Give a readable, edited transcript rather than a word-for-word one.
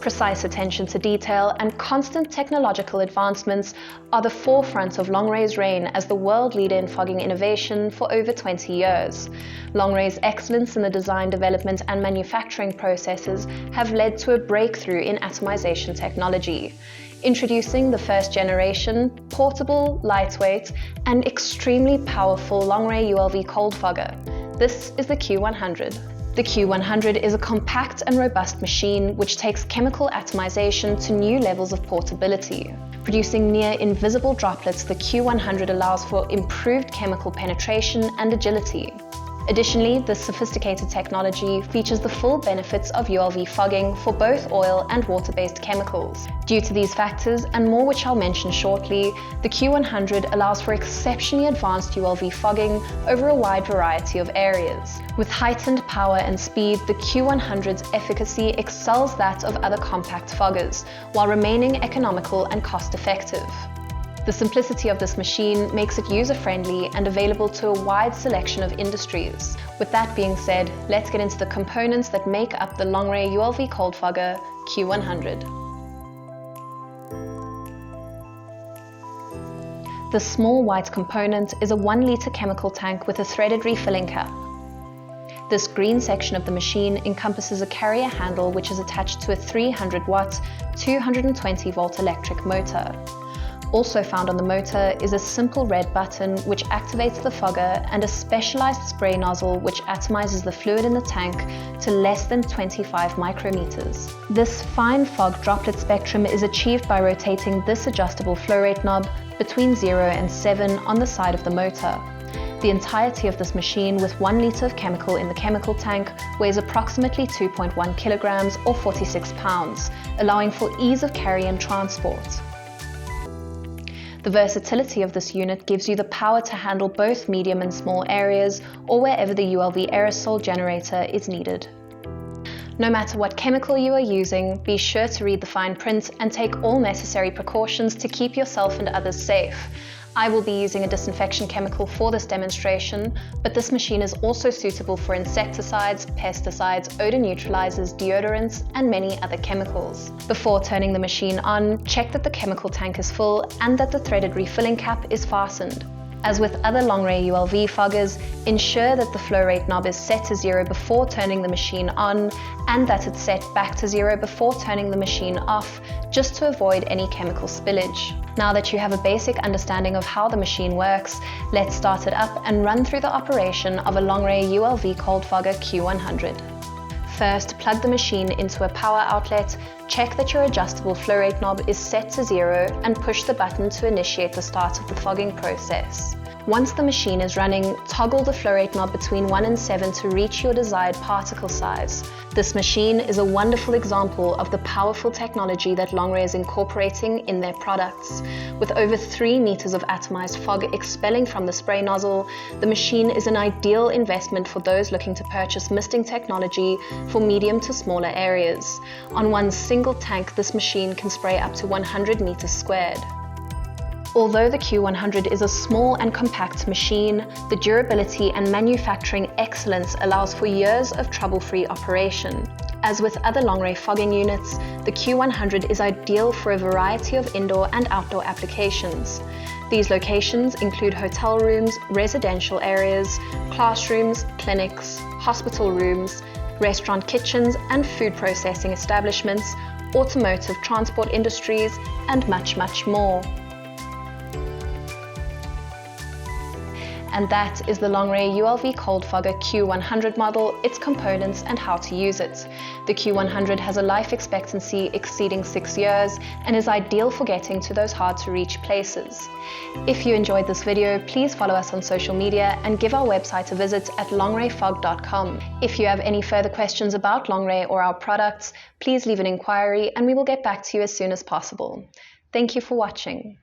Precise attention to detail and constant technological advancements are the forefront of Longray's reign as the world leader in fogging innovation for over 20 years. Longray's excellence in the design, development and manufacturing processes have led to a breakthrough in atomization technology. Introducing the first generation, portable, lightweight and extremely powerful Longray ULV Cold Fogger. This is the Q-100. The Q-100 is a compact and robust machine which takes chemical atomization to new levels of portability. Producing near invisible droplets, the Q-100 allows for improved chemical penetration and agility. Additionally, this sophisticated technology features the full benefits of ULV fogging for both oil and water-based chemicals. Due to these factors, and more which I'll mention shortly, the Q-100 allows for exceptionally advanced ULV fogging over a wide variety of areas. With heightened power and speed, the Q-100's efficacy excels that of other compact foggers, while remaining economical and cost-effective. The simplicity of this machine makes it user-friendly and available to a wide selection of industries. With that being said, let's get into the components that make up the Longray ULV Cold Fogger Q-100. The small white component is a 1-litre chemical tank with a threaded refilling cap. This green section of the machine encompasses a carrier handle which is attached to a 300-watt, 220-volt electric motor. Also found on the motor is a simple red button which activates the fogger and a specialized spray nozzle which atomizes the fluid in the tank to less than 25 micrometers. This fine fog droplet spectrum is achieved by rotating this adjustable flow rate knob between 0 and 7 on the side of the motor. The entirety of this machine with 1 litre of chemical in the chemical tank weighs approximately 2.1 kilograms or 46 pounds, allowing for ease of carry and transport. The versatility of this unit gives you the power to handle both medium and small areas or wherever the ULV Aerosal generator is needed. No matter what chemical you are using, be sure to read the fine print and take all necessary precautions to keep yourself and others safe. I will be using a disinfection chemical for this demonstration, but this machine is also suitable for insecticides, pesticides, odor neutralizers, deodorants, and many other chemicals. Before turning the machine on, check that the chemical tank is full and that the threaded refilling cap is fastened. As with other Longray ULV foggers, ensure that the flow rate knob is set to 0 before turning the machine on and that it's set back to 0 before turning the machine off, just to avoid any chemical spillage. Now that you have a basic understanding of how the machine works, let's start it up and run through the operation of a Longray ULV Cold Fogger Q-100. First, plug the machine into a power outlet, check that your adjustable flow rate knob is set to 0 and push the button to initiate the start of the fogging process. Once the machine is running, toggle the flow rate knob between 1 and 7 to reach your desired particle size. This machine is a wonderful example of the powerful technology that Longray is incorporating in their products. With over 3 meters of atomized fog expelling from the spray nozzle, the machine is an ideal investment for those looking to purchase misting technology for medium to smaller areas. On one single tank, this machine can spray up to 100 meters squared. Although the Q-100 is a small and compact machine, the durability and manufacturing excellence allows for years of trouble-free operation. As with other Longray fogging units, the Q-100 is ideal for a variety of indoor and outdoor applications. These locations include hotel rooms, residential areas, classrooms, clinics, hospital rooms, restaurant kitchens and food processing establishments, automotive transport industries, and much, much more. And that is the Longray ULV Cold Fogger Q-100 model, its components and how to use it. The Q-100 has a life expectancy exceeding 6 years and is ideal for getting to those hard to reach places. If you enjoyed this video, please follow us on social media and give our website a visit at longrayfog.com. If you have any further questions about Longray or our products, please leave an inquiry and we will get back to you as soon as possible. Thank you for watching.